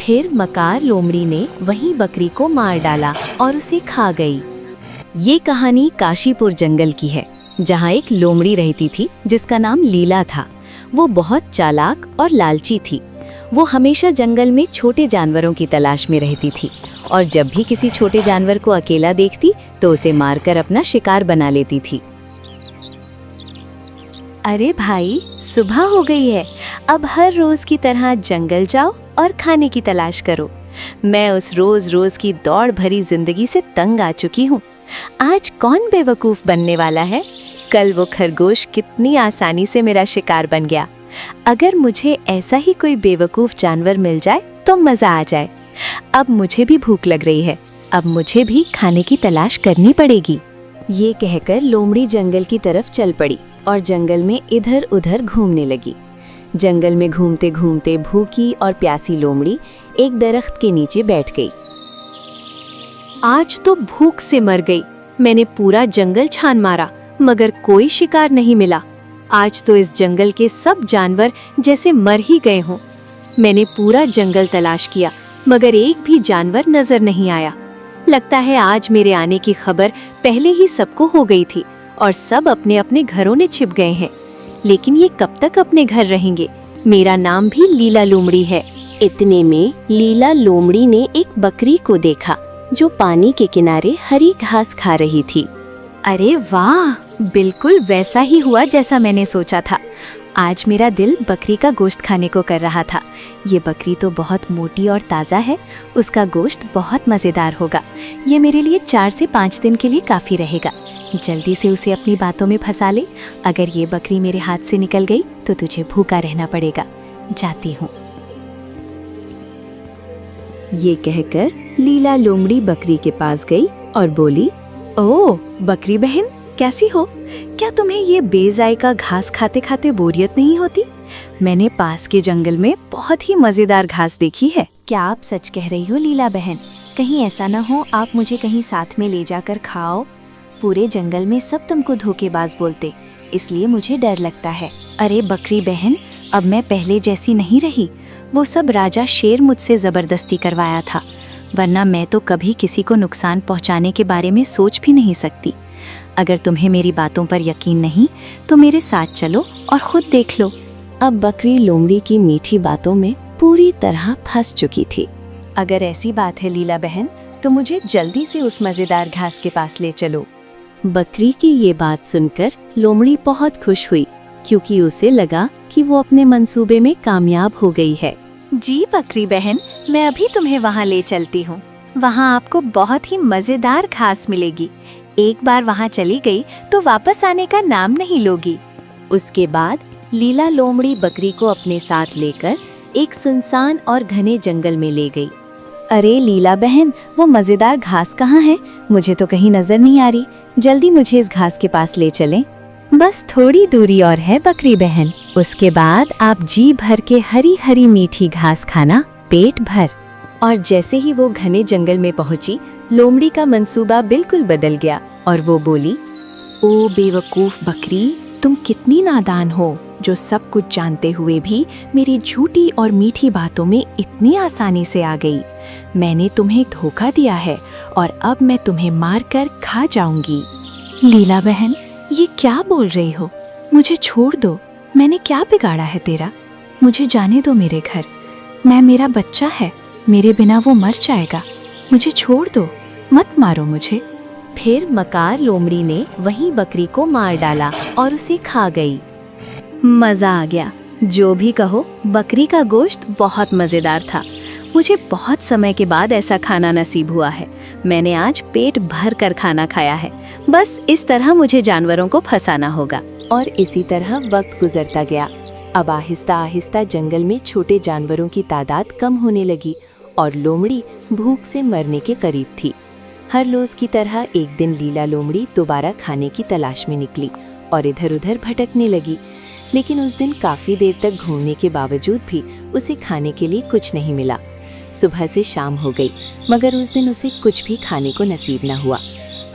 फिर मकार लोमड़ी ने वहीं बकरी को मार डाला और उसे खा गई। ये कहानी काशीपुर जंगल की है, जहाँ एक लोमड़ी रहती थी जिसका नाम लीला था। वो बहुत चालाक और लालची थी। वो हमेशा जंगल में छोटे जानवरों की तलाश में रहती थी और जब भी किसी छोटे जानवर को अकेला देखती तो उसे मारकर अपना शिकार बना लेती थी। अरे भाई, सुबह हो गई है, अब हर रोज की तरह जंगल जाओ और खाने की तलाश करो। मैं उस रोज रोज की दौड़ भरी जिंदगी से तंग आ चुकी हूँ। आज कौन बेवकूफ बनने वाला है? कल वो खरगोश कितनी आसानी से मेरा शिकार बन गया। अगर मुझे ऐसा ही कोई बेवकूफ जानवर मिल जाए तो मजा आ जाए। अब मुझे भी भूख लग रही है, अब मुझे भी खाने की तलाश करनी पड़ेगी। ये कहकर लोमड़ी जंगल की तरफ चल पड़ी और जंगल में इधर उधर घूमने लगी। जंगल में घूमते घूमते भूखी और प्यासी लोमड़ी एक दरख्त के नीचे बैठ गई। आज तो भूख से मर गई। मैंने पूरा जंगल छान मारा मगर कोई शिकार नहीं मिला। आज तो इस जंगल के सब जानवर जैसे मर ही गए हों। मैंने पूरा जंगल तलाश किया मगर एक भी जानवर नजर नहीं आया। लगता है आज मेरे आने की खबर पहले ही सबको हो गई थी और सब अपने अपने घरों में छिप गए हैं। लेकिन ये कब तक अपने घर रहेंगे? मेरा नाम भी लीला लोमड़ी है। इतने में लीला लोमड़ी ने एक बकरी को देखा जो पानी के किनारे हरी घास खा रही थी। अरे वाह, बिल्कुल वैसा ही हुआ जैसा मैंने सोचा था। आज मेरा दिल बकरी का गोश्त खाने को कर रहा था। ये बकरी तो बहुत मोटी और ताज़ा है, उसका गोश्त बहुत मज़ेदार होगा। ये मेरे लिए 4 से 5 दिन के लिए काफ़ी रहेगा। जल्दी से उसे अपनी बातों में फंसा ले। अगर ये बकरी मेरे हाथ से निकल गई तो तुझे भूखा रहना पड़ेगा। जाती हूँ। ये कहकर लीला लोमड़ी बकरी के पास गई और बोली, ओह बकरी बहन, कैसी हो? क्या तुम्हें ये बेजायका घास खाते खाते बोरियत नहीं होती? मैंने पास के जंगल में बहुत ही मजेदार घास देखी है। क्या आप सच कह रही हो लीला बहन? कहीं ऐसा ना हो आप मुझे कहीं साथ में ले जाकर खाओ। पूरे जंगल में सब तुमको धोखेबाज बोलते, इसलिए मुझे डर लगता है। अरे बकरी बहन, अब मैं पहले जैसी नहीं रही। वो सब राजा शेर मुझसे जबरदस्ती करवाया था, वरना मैं तो कभी किसी को नुकसान पहुंचाने के बारे में सोच भी नहीं सकती। अगर तुम्हें मेरी बातों पर यकीन नहीं तो मेरे साथ चलो और खुद देख लो। अब बकरी लोमड़ी की मीठी बातों में पूरी तरह फंस चुकी थी। अगर ऐसी बात है लीला बहन तो मुझे जल्दी से उस मजेदार घास के पास ले चलो। बकरी की ये बात सुनकर लोमड़ी बहुत खुश हुई, क्योंकि उसे लगा कि वो अपने मंसूबे में कामयाब हो गई है। जी बकरी बहन, मैं अभी तुम्हें वहाँ ले चलती हूँ। वहाँ आपको बहुत ही मजेदार घास मिलेगी। एक बार वहाँ चली गई तो वापस आने का नाम नहीं लोगी। उसके बाद लीला लोमड़ी बकरी को अपने साथ लेकर एक सुनसान और घने जंगल में ले गई। अरे लीला बहन, वो मजेदार घास कहाँ है? मुझे तो कहीं नजर नहीं आ रही। जल्दी मुझे इस घास के पास ले चलें। बस थोड़ी दूरी और है बकरी बहन, उसके बाद आप जी भर के हरी हरी मीठी घास खाना पेट भर। और जैसे ही वो घने जंगल में पहुंची, लोमड़ी का मंसूबा बिल्कुल बदल गया और वो बोली, ओ बेवकूफ बकरी, तुम कितनी नादान हो जो सब कुछ जानते हुए भी मेरी झूठी और मीठी बातों में इतनी आसानी से आ गई। मैंने तुम्हें धोखा दिया है और अब मैं तुम्हें मारकर खा जाऊंगी। लीला बहन, ये क्या बोल रही हो? मुझे छोड़ दो। मैंने क्या बिगाड़ा है तेरा? मुझे जाने दो मेरे घर। मेरा बच्चा है, मेरे बिना वो मर जाएगा। मुझे छोड़ दो, मत मारो मुझे। फिर मकार लोमड़ी ने वहीं बकरी को मार डाला और उसे खा गई। मजा आ गया। जो भी कहो, बकरी का गोश्त बहुत मजेदार था। मुझे बहुत समय के बाद ऐसा खाना नसीब हुआ है। मैंने आज पेट भर कर खाना खाया है। बस इस तरह मुझे जानवरों को फंसाना होगा। और इसी तरह वक्त गुजरता गया। अब आहिस्ता आहिस्ता जंगल में छोटे जानवरों की तादाद कम होने लगी और लोमड़ी भूख से मरने के करीब थी। हर रोज की तरह एक दिन लीला लोमड़ी दोबारा खाने की तलाश में निकली और इधर उधर भटकने लगी। लेकिन उस दिन काफी देर तक घूमने के बावजूद भी उसे खाने के लिए कुछ नहीं मिला। सुबह से शाम हो गई मगर उस दिन उसे कुछ भी खाने को नसीब न हुआ।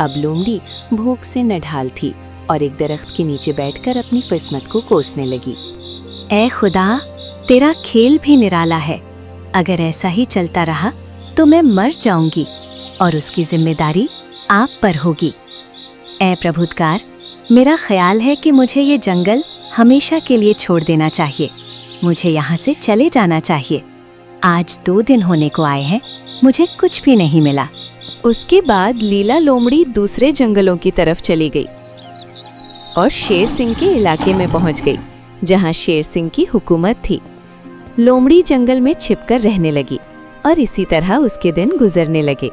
अब लोमड़ी भूख से नढाल थी और एक दरख्त के नीचे बैठकर अपनी किस्मत को कोसने लगी। ऐ खुदा, तेरा खेल भी निराला है। अगर ऐसा ही चलता रहा तो मैं मर जाऊंगी और उसकी जिम्मेदारी आप पर होगी। ऐ प्रभुदकार, मेरा ख्याल है कि मुझे ये जंगल हमेशा के लिए छोड़ देना चाहिए। मुझे यहाँ से चले जाना चाहिए। आज 2 दिन होने को आए हैं, मुझे कुछ भी नहीं मिला। उसके बाद लीला लोमड़ी दूसरे जंगलों की तरफ चली गई और शेर सिंह के इलाके में पहुंच गई, जहां शेर सिंह की हुकूमत थी। लोमड़ी जंगल में छिपकर रहने लगी और इसी तरह उसके दिन गुजरने लगे।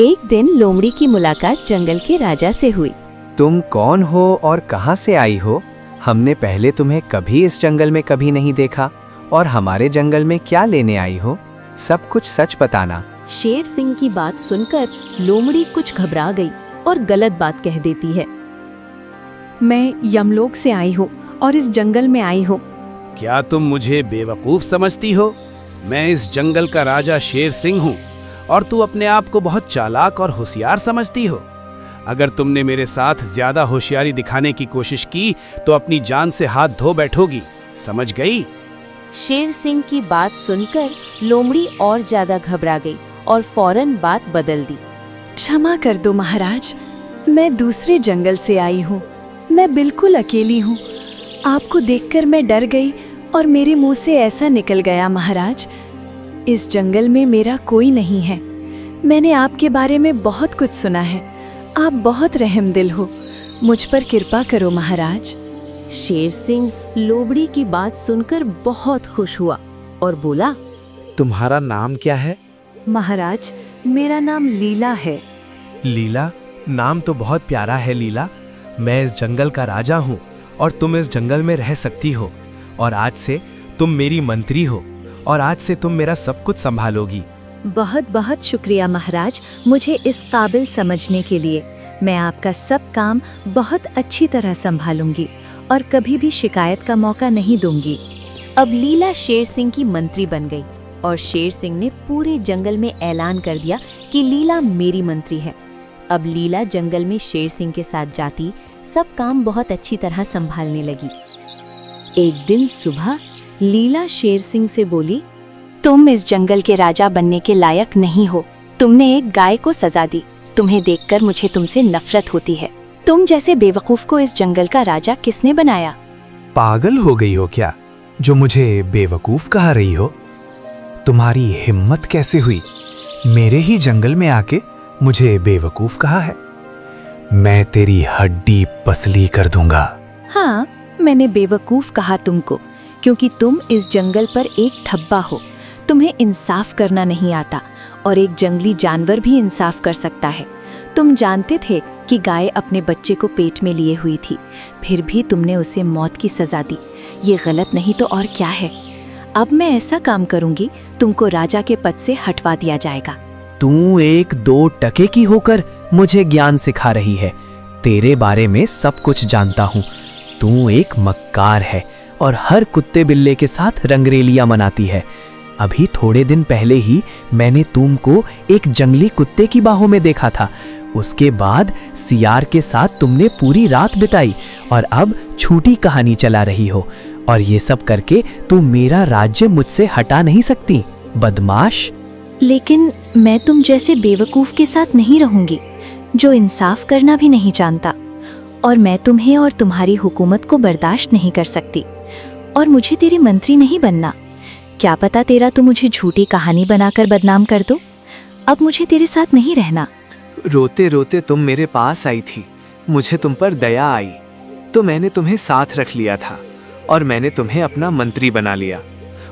एक दिन लोमड़ी की मुलाकात जंगल के राजा से हुई। तुम कौन हो और कहां से आई हो? हमने पहले तुम्हें कभी इस जंगल में कभी नहीं देखा, और हमारे जंगल में क्या लेने आई हो? सब कुछ सच बताना। शेर सिंह की बात सुनकर लोमड़ी कुछ घबरा गई और गलत बात कह देती है। मैं यमलोक से आई हूँ और इस जंगल में आई हूँ। क्या तुम मुझे बेवकूफ समझती हो? मैं इस जंगल का राजा शेर सिंह हूँ और तू अपने आप को बहुत चालाक और होशियार समझती हो। अगर तुमने मेरे साथ ज्यादा होशियारी दिखाने की कोशिश की तो अपनी जान से हाथ धो बैठोगी, समझ गई? शेर सिंह की बात सुनकर लोमड़ी और ज्यादा घबरा गई और फौरन बात बदल दी। क्षमा कर दो महाराज, मैं दूसरे जंगल से आई हूँ। मैं बिल्कुल अकेली हूँ। आपको देखकर मैं डर गई और मेरे मुंह से ऐसा निकल गया। महाराज, इस जंगल में मेरा कोई नहीं है। मैंने आपके बारे में बहुत कुछ सुना है। आप बहुत रहमदिल हो, मुझ पर कृपा करो महाराज। शेर सिंह लोमड़ी की बात सुनकर बहुत खुश हुआ और बोला, तुम्हारा नाम क्या है? महाराज, मेरा नाम लीला है। लीला? नाम तो बहुत प्यारा है लीला। मैं इस जंगल का राजा हूँ और तुम इस जंगल में रह सकती हो, और आज से तुम मेरी मंत्री हो, और आज से तुम मेरा सब कुछ संभालोगी। बहुत बहुत शुक्रिया महाराज, मुझे इस काबिल समझने के लिए। मैं आपका सब काम बहुत अच्छी तरह संभालूंगी और कभी भी शिकायत का मौका नहीं दूंगी। अब लीला शेर सिंह की मंत्री बन गई और शेर सिंह ने पूरे जंगल में ऐलान कर दिया कि लीला मेरी मंत्री है। अब लीला जंगल में शेर सिंह के साथ जाती, सब काम बहुत अच्छी तरह संभालने लगी। एक दिन सुबह लीला शेर सिंह से बोली, तुम इस जंगल के राजा बनने के लायक नहीं हो। तुमने एक गाय को सजा दी। तुम्हें देखकर मुझे तुमसे नफरत होती है। तुम जैसे बेवकूफ को इस जंगल का राजा किसने बनाया? पागल हो गई हो क्या, जो मुझे बेवकूफ कह रही हो? तुम्हारी हिम्मत कैसे हुई मेरे ही जंगल में आके मुझे बेवकूफ कहा है? मैं तेरी हड्डी पसली कर दूंगा। हाँ, मैंने बेवकूफ कहा तुमको, क्योंकि तुम इस जंगल पर एक धब्बा हो। तुम्हें इंसाफ करना नहीं आता, और एक जंगली जानवर भी इंसाफ कर सकता है। तुम जानते थे कि गाय अपने बच्चे को पेट में लिए हुई थी, फिर भी तुमने उसे मौत की सजा दी। ये गलत नहीं तो और क्या है? अब मैं ऐसा काम करूंगी, तुमको राजा के पद से हटवा दिया जाएगा। तू 1-2 टके की होकर मुझे ज्ञान सिखा रही है। तेरे बारे में सब कुछ जानता हूँ। तू एक मक्कार है और हर कुत्ते बिल्ले के साथ रंगरेलियां मनाती है। अभी थोड़े दिन पहले ही मैंने तुमको एक जंगली कुत्ते की बाहों में देखा था। उसके बाद सियार के साथ तुमने पूरी रात बिताई और अब झूठी कहानी चला रही हो, और ये सब करके तुम मेरा राज्य मुझसे हटा नहीं सकती, बदमाश। लेकिन मैं तुम जैसे बेवकूफ के साथ नहीं रहूंगी, जो इंसाफ करना भी नहीं जानता। और मैं तुम्हें और तुम्हारी हुकूमत को बर्दाश्त नहीं कर सकती, और मुझे तेरे मंत्री नहीं बनना। क्या पता तेरा तो मुझे झूठी कहानी बनाकर बदनाम कर दो। अब मुझे तेरे साथ नहीं रहना। रोते रोते तुम मेरे पास आई थी, मुझे तुम पर दया आई, तो मैंने तुम्हें साथ रख लिया था और मैंने तुम्हें अपना मंत्री बना लिया,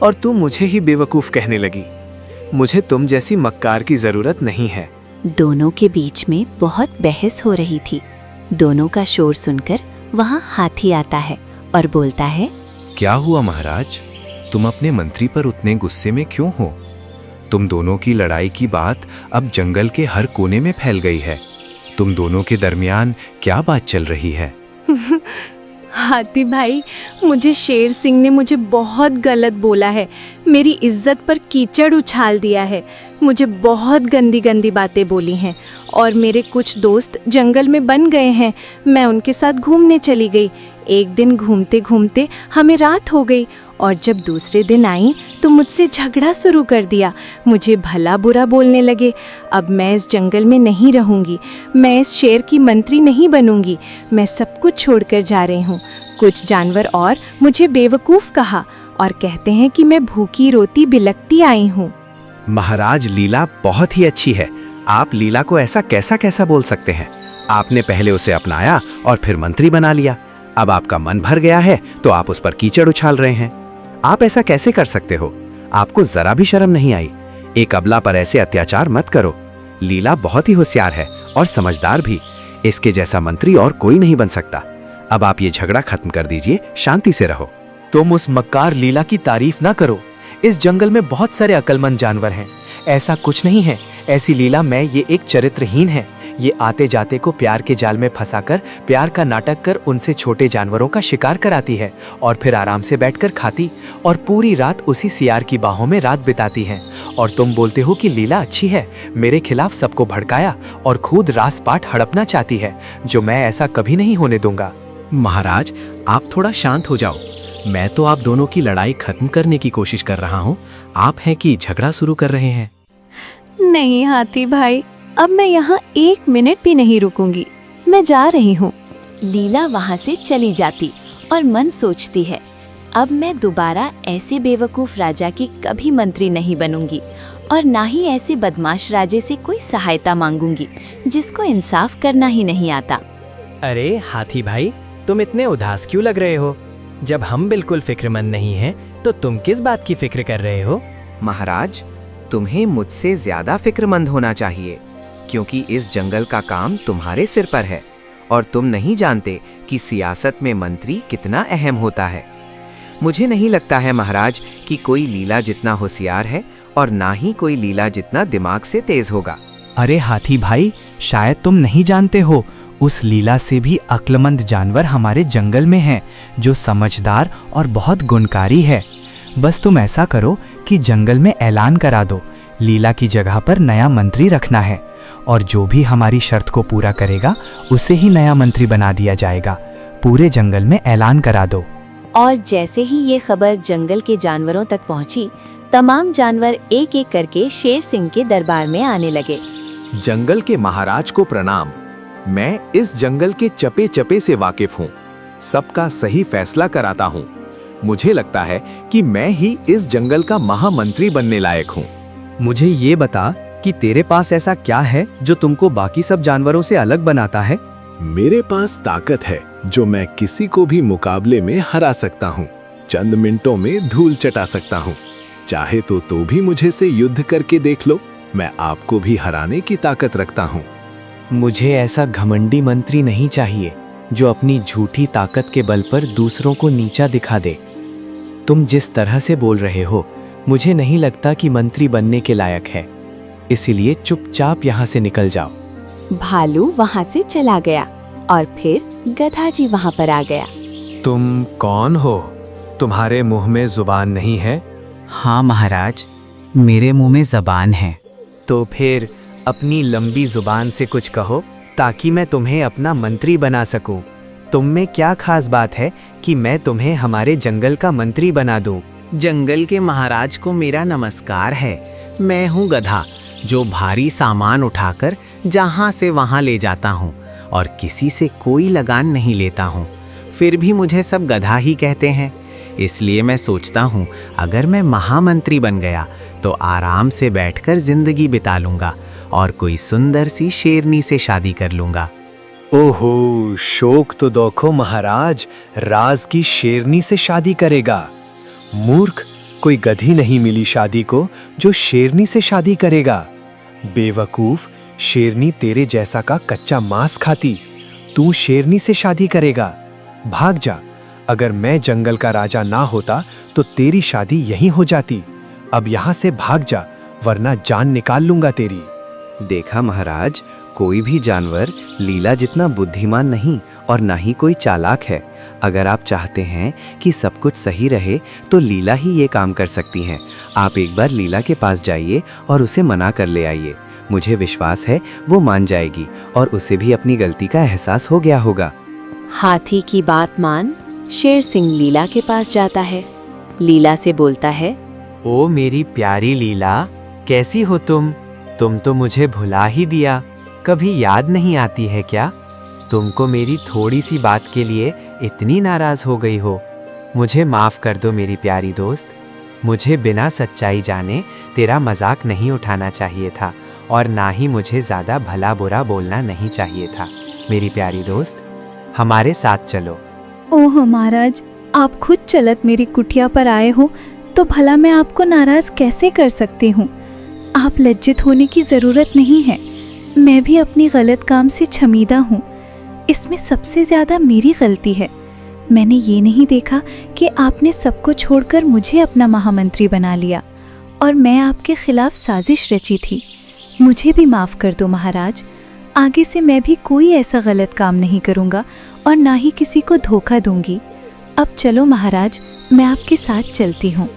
और तुम मुझे ही बेवकूफ कहने लगी। मुझे तुम जैसी मक्कार की जरूरत नहीं है। दोनों के बीच में बहुत बहस हो रही थी। दोनों का शोर सुनकर वहाँ हाथी आता है और बोलता है, क्या हुआ महाराज, तुम अपने मंत्री पर उतने गुस्से में क्यों हो? तुम दोनों की लड़ाई की बात अब जंगल के हर कोने में फैल गई है। तुम दोनों के दरमियान क्या बात चल रही है? हाथी भाई, मुझे शेर सिंह ने मुझे बहुत गलत बोला है। मेरी इज्जत पर कीचड़ उछाल दिया है। मुझे बहुत गंदी गंदी बातें बोली हैं और मेरे कुछ दोस्त जंगल में बन गए हैं। मैं उनके साथ घूमने चली गई। एक दिन घूमते घूमते हमें रात हो गई और जब दूसरे दिन आई तो मुझसे झगड़ा शुरू कर दिया। मुझे भला बुरा बोलने लगे। अब मैं इस जंगल में नहीं रहूंगी, मैं इस शेर की मंत्री नहीं बनूंगी, मैं सब कुछ छोड़कर जा रही हूँ। कुछ जानवर और मुझे बेवकूफ़ कहा और कहते हैं कि मैं भूखी रोती बिलखती आई हूँ। महाराज, लीला बहुत ही अच्छी है। आप लीला को ऐसा कैसा बोल सकते हैं? आपने पहले उसे अपनाया और फिर मंत्री बना लिया। अब आपका मन भर गया है तो आप उस पर कीचड़ उछाल रहे हैं। आप ऐसा कैसे कर सकते हो? आपको जरा भी शर्म नहीं आई? एक अबला पर ऐसे अत्याचार मत करो। लीला बहुत ही होशियार है और समझदार भी। इसके जैसा मंत्री और कोई नहीं बन सकता। अब आप ये झगड़ा खत्म कर दीजिए, शांति से रहो। तुम उस मक्कार लीला की तारीफ ना करो। इस जंगल में बहुत सारे अक्लमंद जानवर हैं। ऐसा कुछ नहीं है। ऐसी लीला में ये एक चरित्रहीन है। ये आते जाते को प्यार के जाल में फंसाकर प्यार का नाटक कर उनसे छोटे जानवरों का शिकार कराती है और फिर आराम से बैठकर खाती और पूरी रात उसी सियार की बाहों में रात बिताती है। और तुम बोलते हो कि लीला अच्छी है। मेरे खिलाफ सबको भड़काया और खुद रासपाट हड़पना चाहती है, जो मैं ऐसा कभी नहीं होने दूंगा। महाराज, आप थोड़ा शांत हो जाओ। मैं तो आप दोनों की लड़ाई खत्म करने की कोशिश कर रहा हूँ। आप हैं कि झगड़ा शुरू कर रहे हैं? नहीं हाथी भाई, अब मैं यहाँ 1 मिनट भी नहीं रुकूंगी। मैं जा रही हूँ। लीला वहाँ से चली जाती और मन सोचती है, अब मैं दोबारा ऐसे बेवकूफ़ राजा की कभी मंत्री नहीं बनूंगी और ना ही ऐसे बदमाश राजे से कोई सहायता मांगूंगी जिसको इंसाफ करना ही नहीं आता। अरे हाथी भाई, तुम इतने उदास क्यों लग रहे हो? जब हम बिल्कुल फिक्रमंद नहीं हैं, तो तुम किस बात की फिक्र कर रहे हो? महाराज, तुम्हें मुझसे ज्यादा फिक्रमंद होना चाहिए, क्योंकि इस जंगल का काम तुम्हारे सिर पर है और तुम नहीं जानते कि सियासत में मंत्री कितना अहम होता है। मुझे नहीं लगता है महाराज कि कोई लीला जितना होशियार है और ना ही कोई लीला जितना दिमाग से तेज होगा। अरे हाथी भाई, शायद तुम नहीं जानते हो, उस लीला से भी अक्लमंद जानवर हमारे जंगल में हैं, जो समझदार और बहुत गुणकारी है। बस तुम ऐसा करो कि जंगल में ऐलान करा दो, लीला की जगह पर नया मंत्री रखना है और जो भी हमारी शर्त को पूरा करेगा उसे ही नया मंत्री बना दिया जाएगा। पूरे जंगल में ऐलान करा दो। और जैसे ही ये खबर जंगल के जानवरों तक पहुंची, तमाम जानवर एक एक करके शेर सिंह के दरबार में आने लगे। जंगल के महाराज को प्रणाम। मैं इस जंगल के चपे चपे से वाकिफ हूँ, सबका सही फैसला कराता हूँ। मुझे लगता है कि मैं ही इस जंगल का महामंत्री बनने लायक हूँ। मुझे ये बता कि तेरे पास ऐसा क्या है जो तुमको बाकी सब जानवरों से अलग बनाता है? मेरे पास ताकत है जो मैं किसी को भी मुकाबले में हरा सकता हूँ। चंद मिनटों में धूल चटा सकता हूँ। चाहे तो भी मुझे से युद्ध करके देख लो, मैं आपको भी हराने की ताकत रखता हूँ। मुझे ऐसा घमंडी मंत्री नहीं चाहिए जो अपनी झूठी ताकत के बल पर दूसरों को नीचा दिखा दे। तुम जिस तरह से बोल रहे हो, मुझे नहीं लगता कि मंत्री बनने के लायक है। इसीलिए चुपचाप यहाँ से निकल जाओ। भालू वहाँ से चला गया और फिर गधा जी वहाँ पर आ गया। तुम कौन हो? तुम्हारे मुंह में जुबान नहीं है? हाँ महाराज, मेरे मुंह में जबान है। तो फिर अपनी लंबी जुबान से कुछ कहो ताकि मैं तुम्हें अपना मंत्री बना सकूं। तुम में क्या खास बात है कि मैं तुम्हें हमारे जंगल का मंत्री बना दूं? जंगल के महाराज को मेरा नमस्कार है। मैं हूँ गधा, जो भारी सामान उठाकर जहाँ से वहाँ ले जाता हूँ और किसी से कोई लगान नहीं लेता हूँ। फिर भी मुझे सब गधा ही कहते हैं। इसलिए मैं सोचता हूँ अगर मैं महामंत्री बन गया तो आराम से बैठकर जिंदगी बिता लूँगा और कोई सुंदर सी शेरनी से शादी कर लूँगा। ओहो, शोक तो देखो महाराज, राज की शेरनी से शादी करेगा। मूर्ख, कोई गधी नहीं मिली शादी को जो शेरनी से शादी करेगा। बेवकूफ, शेरनी तेरे जैसा का कच्चा मांस खाती, तू शेरनी से शादी करेगा। भाग जा। अगर मैं जंगल का राजा ना होता तो तेरी शादी यहीं हो जाती। अब यहाँ से भाग जा, वरना जान निकाल लूंगा तेरी। देखा महाराज, कोई भी जानवर लीला जितना बुद्धिमान नहीं और ना ही कोई चालाक है। अगर आप चाहते हैं कि सब कुछ सही रहे तो लीला ही ये काम कर सकती हैं। आप एक बार लीला के पास जाइए और उसे मना कर ले आइए। मुझे विश्वास है वो मान जाएगी और उसे भी अपनी गलती का एहसास हो गया होगा। हाथी की बात मान शेर सिंह लीला के पास जाता है। लीला से बोलता है, ओ मेरी प्यारी लीला, कैसी हो तुम? तुम तो मुझे भुला ही दिया। कभी याद नहीं आती है क्या? तुमको मेरी थोड़ी सी बात के लिए इतनी नाराज हो गई हो? मुझे माफ कर दो मेरी प्यारी दोस्त। मुझे बिना सच्चाई जाने तेरा मजाक नहीं उठाना चाहिए था और ना ही मुझे ज़्यादा भला बुरा बोलना नहीं चाहिए था। मेरी प्यारी दोस्त, हमारे साथ चलो। ओह महाराज, आप खुद चलत मेरी कुटिया पर आए हो तो भला मैं आपको नाराज कैसे कर सकती हूँ? आप लज्जित होने की ज़रूरत नहीं है। मैं भी अपनी गलत काम से शर्मिंदा हूँ। इसमें सबसे ज़्यादा मेरी गलती है। मैंने ये नहीं देखा कि आपने सबको छोड़कर मुझे अपना महामंत्री बना लिया और मैं आपके खिलाफ साजिश रची थी। मुझे भी माफ़ कर दो महाराज। आगे से मैं भी कोई ऐसा गलत काम नहीं करूँगा और ना ही किसी को धोखा दूंगी। अब चलो महाराज, मैं आपके साथ चलती हूँ।